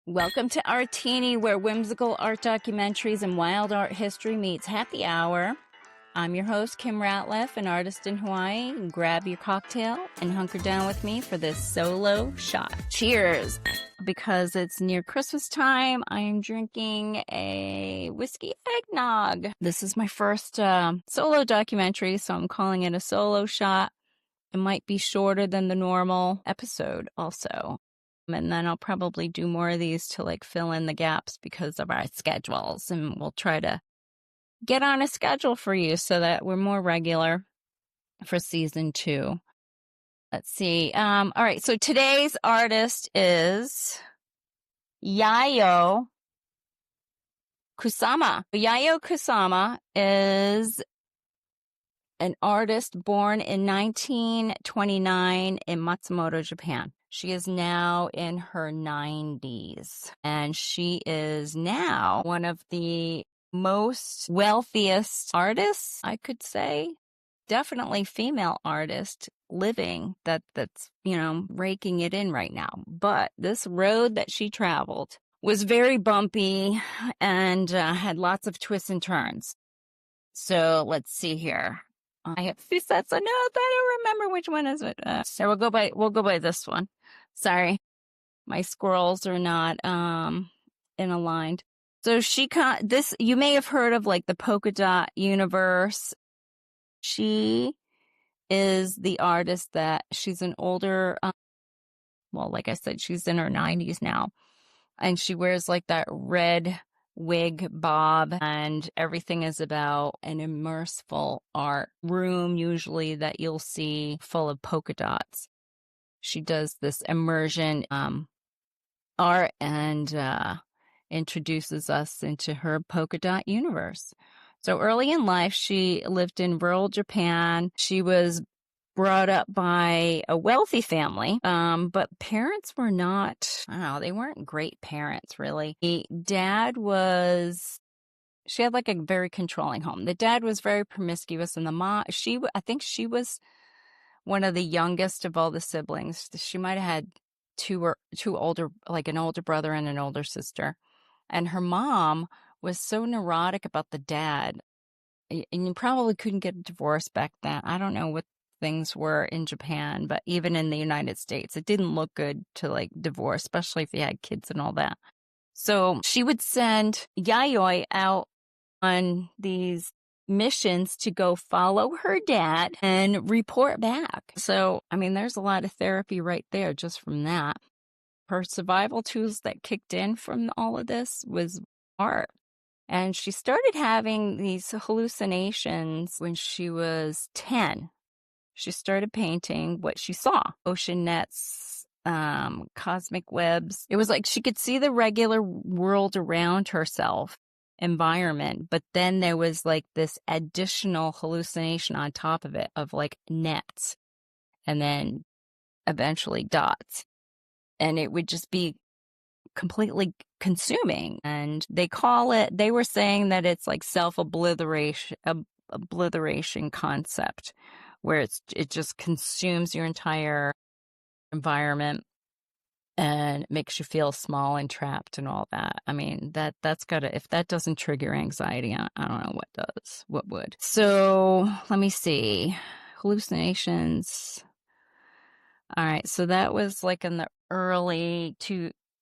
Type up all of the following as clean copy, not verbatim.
Welcome to Artini, where whimsical art documentaries and wild art history meets happy hour. I'm your host, Kim Ratliff, an artist in Hawaii. Grab your cocktail and hunker down with me for this solo shot. Cheers! Because it's near Christmas time, I am drinking a whiskey eggnog. This is my first solo documentary, so I'm calling it a solo shot. It might be shorter than the normal episode also. And then I'll probably do more of these to like fill in the gaps because of our schedules. And we'll try to get on a schedule for you so that we're more regular for season 2. Let's see. All right. So today's artist is Yayoi Kusama. Yayoi Kusama is an artist born in 1929 in Matsumoto, Japan. She is now in her 90s, and she is now one of the most wealthiest artists, I could say. Definitely female artist living that's, raking it in right now. But this road that she traveled was very bumpy and had lots of twists and turns. So let's see here. I have 2 sets of notes. I don't remember which one is it. So we'll go by this one. Sorry, my squirrels are not aligned. So this you may have heard of, like the polka dot universe. She is the artist that she's an older. Like I said, she's in her 90s now, and she wears like that red wig bob, and everything is about an immersive art room, usually that you'll see full of polka dots. She does this immersion art and introduces us into her polka dot universe. So early in life, she lived in rural Japan. She was brought up by a wealthy family, but parents were not, they weren't great parents, really. The dad she had like a very controlling home. The dad was very promiscuous, and the mom, I think she was one of the youngest of all the siblings. She might have had two older, like an older brother and an older sister. And her mom was so neurotic about the dad, and you probably couldn't get a divorce back then. I don't know what things were in Japan, but even in the United States, it didn't look good to like divorce, especially if you had kids and all that. So she would send Yayoi out on these missions to go follow her dad and report back. So, there's a lot of therapy right there just from that. Her survival tools that kicked in from all of this was art. And she started having these hallucinations when she was 10. She started painting what she saw. Ocean nets, cosmic webs. It was like she could see the regular world around herself, environment, but then there was like this additional hallucination on top of it of like nets and then eventually dots. And it would just be completely consuming. And they were saying that it's like self-obliteration concept, where it just consumes your entire environment and makes you feel small and trapped and all that. That's gotta, if that doesn't trigger anxiety, I don't know what would. So let me see. Hallucinations. All right. So that was like in the early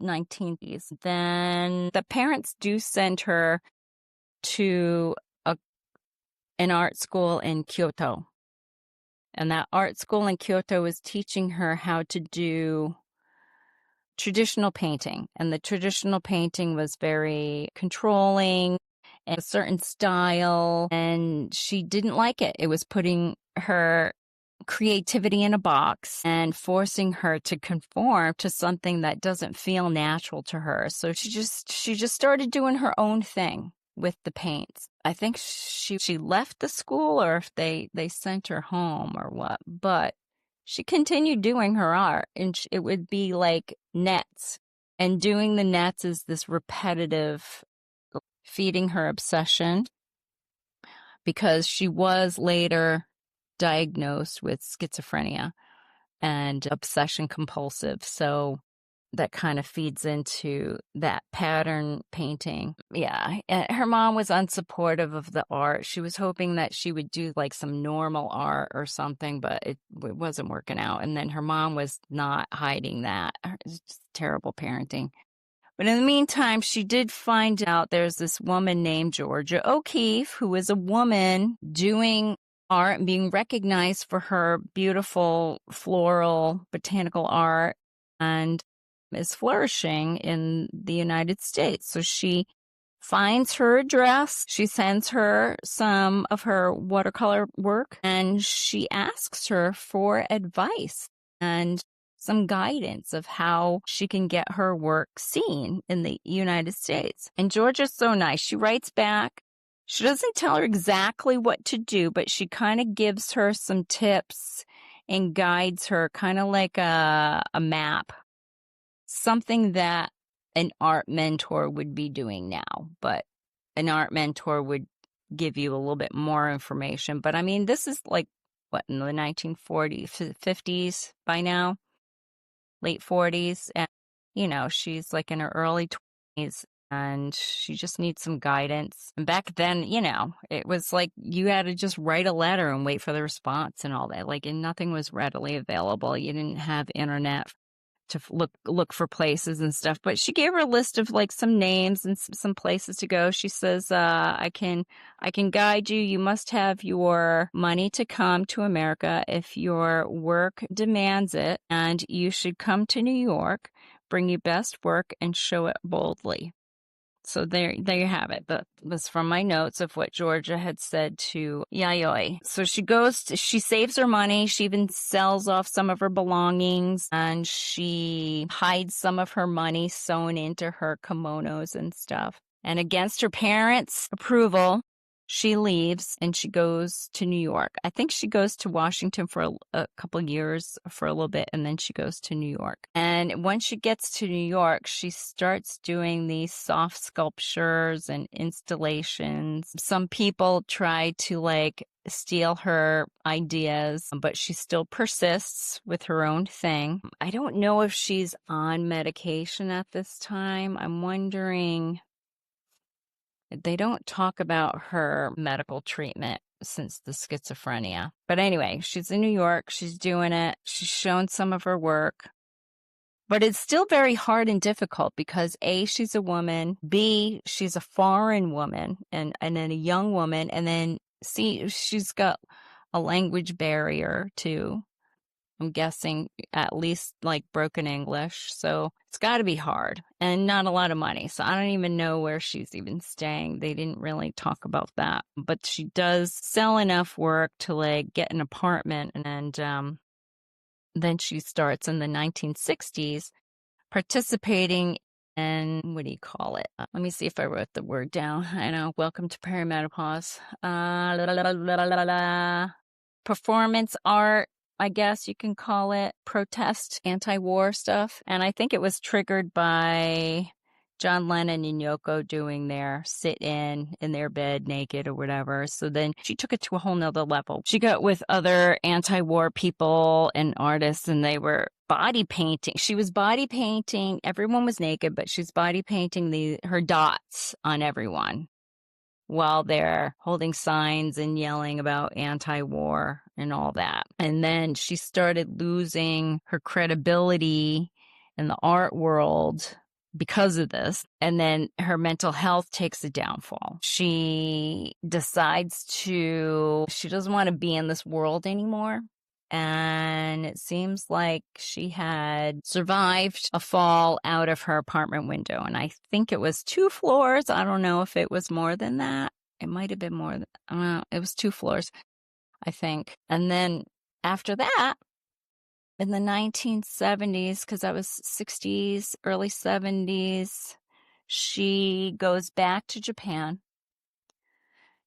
1990s. Then the parents do send her to an art school in Kyoto. And that art school in Kyoto is teaching her how to do traditional painting. And the traditional painting was very controlling and a certain style. And she didn't like it. It was putting her creativity in a box and forcing her to conform to something that doesn't feel natural to her. So she just started doing her own thing with the paints. I think she left the school, or if they sent her home or what, but she continued doing her art, and it would be like nets, and doing the nets is this repetitive, feeding her obsession, because she was later diagnosed with schizophrenia and obsession compulsive. So that kind of feeds into that pattern painting. Yeah, and her mom was unsupportive of the art. She was hoping that she would do like some normal art or something, but it wasn't working out. And then her mom was not hiding that. It's just terrible parenting. But in the meantime, she did find out there's this woman named Georgia O'Keeffe, who is a woman doing art and being recognized for her beautiful floral botanical art, and is flourishing in the United States. So she finds her address. She sends her some of her watercolor work, and she asks her for advice and some guidance of how she can get her work seen in the United States. And Georgia's so nice. She writes back. She doesn't tell her exactly what to do, but she kind of gives her some tips and guides her, kind of like a map, something that an art mentor would be doing now. But an art mentor would give you a little bit more information. But I mean, this is like, what, in the 1940s, 50s by now? Late 40s, and she's like in her early 20s, and she just needs some guidance. And back then, it was like you had to just write a letter and wait for the response and all that, like, and nothing was readily available. You didn't have internet to look for places and stuff. But she gave her a list of like some names and some places to go. She says, I can guide you. You must have your money to come to America if your work demands it, and you should come to New York, bring your best work, and show it boldly. So there you have it. That was from my notes of what Georgia had said to Yayoi. So she saves her money. She even sells off some of her belongings, and she hides some of her money sewn into her kimonos and stuff. And against her parents' approval, she leaves and she goes to New York. I think she goes to Washington for a couple years, for a little bit, and then she goes to New York. And when she gets to New York, she starts doing these soft sculptures and installations. Some people try to like steal her ideas, but she still persists with her own thing. I don't know if she's on medication at this time. I'm wondering. They don't talk about her medical treatment since the schizophrenia. But anyway, she's in New York. She's doing it. She's shown some of her work. But it's still very hard and difficult because A, she's a woman. B, she's a foreign woman and then a young woman. And then C, she's got a language barrier too. I'm guessing at least like broken English. So it's got to be hard and not a lot of money. So I don't even know where she's even staying. They didn't really talk about that. But she does sell enough work to like get an apartment. And then she starts in the 1960s participating in, what do you call it? Let me see if I wrote the word down. I know. Welcome to perimenopause. Performance art, I guess you can call it, protest, anti-war stuff. And I think it was triggered by John Lennon and Yoko doing their sit-in their bed naked or whatever. So then she took it to a whole nother level. She got with other anti-war people and artists, and they were body painting. She was body painting. Everyone was naked, but she's body painting her dots on everyone while they're holding signs and yelling about anti-war and all that. And then she started losing her credibility in the art world because of this. And then her mental health takes a downfall. She decides she doesn't want to be in this world anymore. And it seems like she had survived a fall out of her apartment window. And I think it was 2 floors. I don't know if it was more than that. It might have been more than, I don't know. It was 2 floors, I think. And then after that, in the 1970s, because I was 60s, early 70s, she goes back to Japan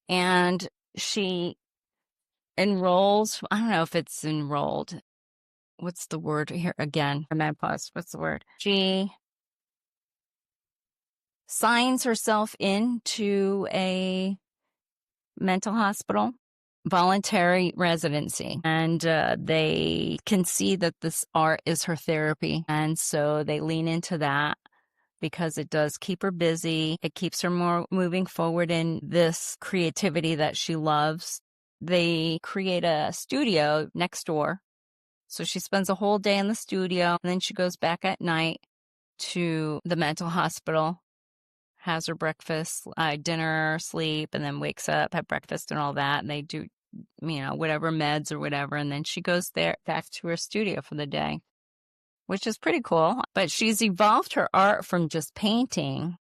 and she enrolls. I don't know if it's enrolled. What's the word here again? Menopause. What's the word? She signs herself into a mental hospital voluntary residency, and they can see that this art is her therapy, and so they lean into that because it does keep her busy. It keeps her more moving forward in this creativity that she loves. They create a studio next door, so she spends a whole day in the studio, and then she goes back at night to the mental hospital, has her breakfast, dinner, sleep, and then wakes up, have breakfast and all that. And they do, whatever meds or whatever. And then she goes there back to her studio for the day, which is pretty cool. But she's evolved her art from just painting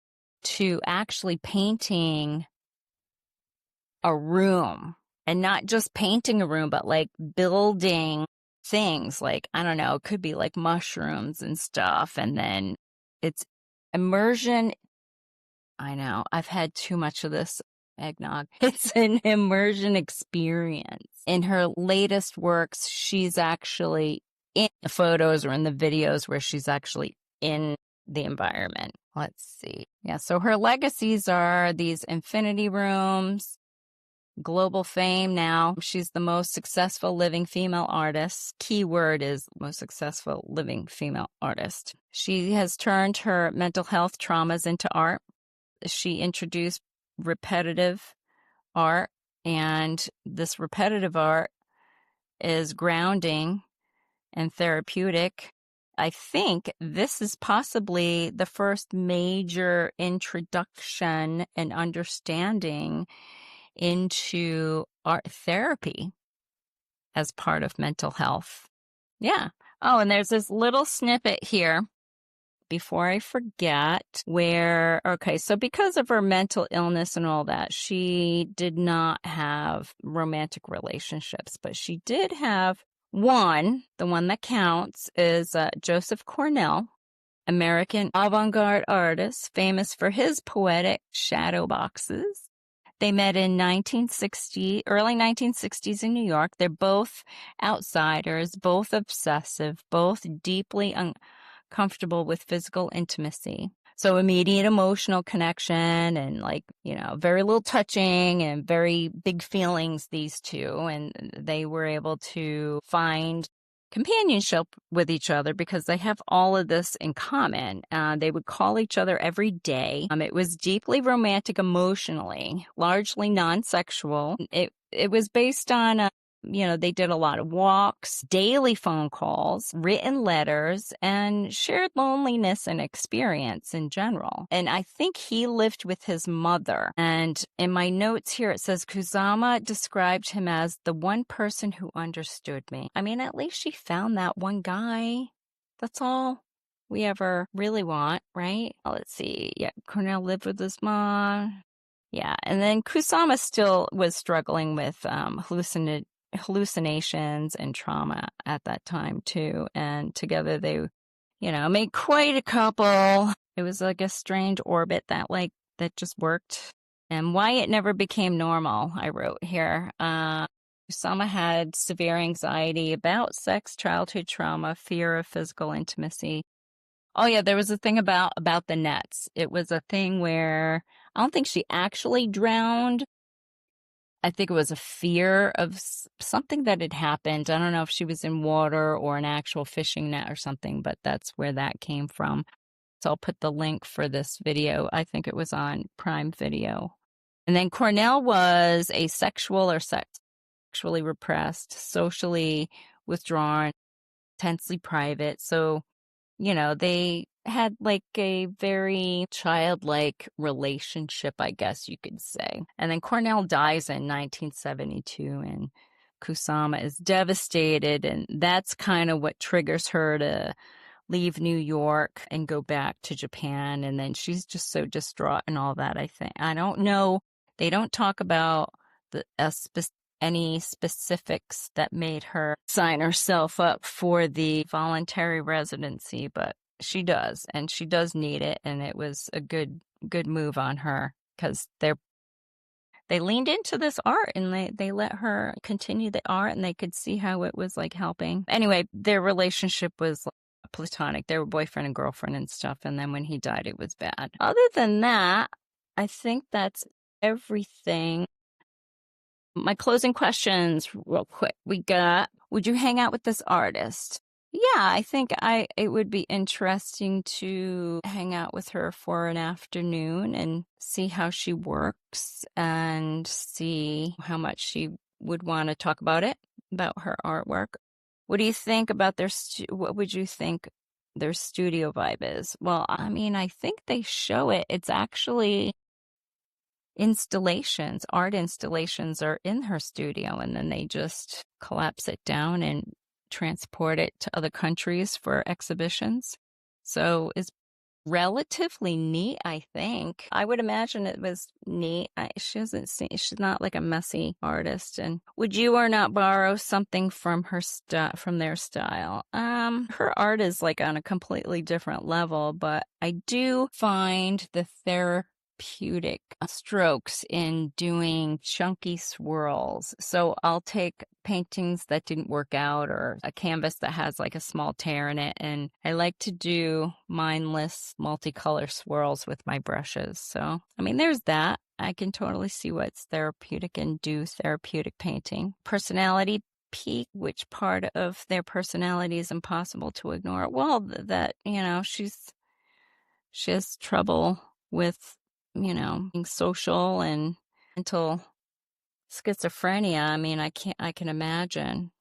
to actually painting a room, and not just painting a room, but like building things like, I don't know, it could be like mushrooms and stuff. And then it's immersion. I know, I've had too much of this eggnog. It's an immersion experience. In her latest works, she's actually in the photos or in the videos where she's actually in the environment. Let's see. Yeah, so her legacies are these infinity rooms, global fame now. She's the most successful living female artist. Keyword is most successful living female artist. She has turned her mental health traumas into art. She introduced repetitive art, and this repetitive art is grounding and therapeutic. I think this is possibly the first major introduction and understanding into art therapy as part of mental health. Yeah. Oh, and there's this little snippet here before I forget so because of her mental illness and all that, she did not have romantic relationships, but she did have one. The one that counts is Joseph Cornell, American avant-garde artist, famous for his poetic shadow boxes. They met in early 1960s in New York. They're both outsiders, both obsessive, both deeply uncomfortable with physical intimacy. So immediate emotional connection and very little touching and very big feelings, these two. And they were able to find companionship with each other because they have all of this in common. They would call each other every day. It was deeply romantic emotionally, largely non-sexual. It was based on they did a lot of walks, daily phone calls, written letters, and shared loneliness and experience in general. And I think he lived with his mother. And in my notes here, it says Kusama described him as the one person who understood me. I mean, at least she found that one guy. That's all we ever really want, right? Let's see. Yeah, Cornell lived with his mom. Yeah, and then Kusama still was struggling with hallucinations and trauma at that time too, and together they made quite a couple. It was like a strange orbit that just worked. And why it never became normal, I wrote here. Kusama had severe anxiety about sex, childhood trauma, fear of physical intimacy. Oh yeah, there was a thing about the nets. It was a thing where I don't think she actually drowned. I think it was a fear of something that had happened. I don't know if she was in water or an actual fishing net or something, but that's where that came from. So I'll put the link for this video. I think it was on Prime Video. And then Cornell was asexual or sexually repressed, socially withdrawn, intensely private. So, they had a very childlike relationship, I guess you could say. And then Cornell dies in 1972, and Kusama is devastated, and that's kind of what triggers her to leave New York and go back to Japan. And then she's just so distraught and all that, I think. I don't know. They don't talk about any specifics that made her sign herself up for the voluntary residency, but she does, and she does need it. And it was a good move on her because they leaned into this art and they let her continue the art, and they could see how it was helping. Anyway, their relationship was platonic. They were boyfriend and girlfriend and stuff. And then when he died, it was bad. Other than that, I think that's everything. My closing questions real quick. We got, would you hang out with this artist? Yeah, I think it would be interesting to hang out with her for an afternoon and see how she works and see how much she would want to talk about her artwork. What do you think about what would you think their studio vibe is? Well, I mean, I think they show it. It's actually art installations are in her studio, and then they just collapse it down and transport it to other countries for exhibitions. So it's relatively neat, I think. I would imagine it was neat. She's not like a messy artist. And would you or not borrow something from from their style? Her art is like on a completely different level, but I do find the therapeutic strokes in doing chunky swirls. So I'll take paintings that didn't work out or a canvas that has like a small tear in it, and I like to do mindless multicolor swirls with my brushes. So I mean, there's that. I can totally see what's therapeutic and do therapeutic painting. Personality peak, which part of their personality is impossible to ignore? Well, that, she has trouble with, being social and mental schizophrenia. I mean, I can imagine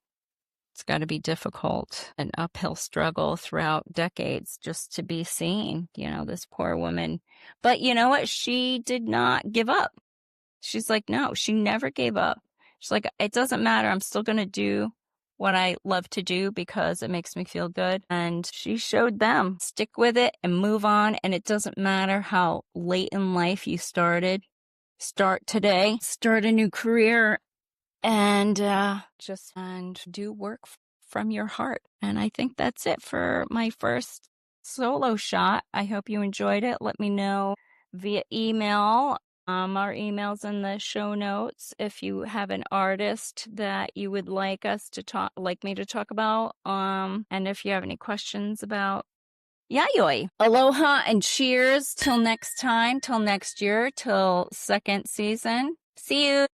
it's got to be difficult, an uphill struggle throughout decades just to be seen, this poor woman. But you know what? She did not give up. She's like, no, she never gave up. She's like, it doesn't matter. I'm still going to do what I love to do because it makes me feel good. And she showed them, stick with it and move on. And it doesn't matter how late in life you started. Start today, start a new career, and do work from your heart. And I think that's it for my first solo shot. I hope you enjoyed it. Let me know via email. Our email's in the show notes. If you have an artist that you would like me to talk about, and if you have any questions about Yayoi. Aloha and cheers till next time, till next year, till second season. See you.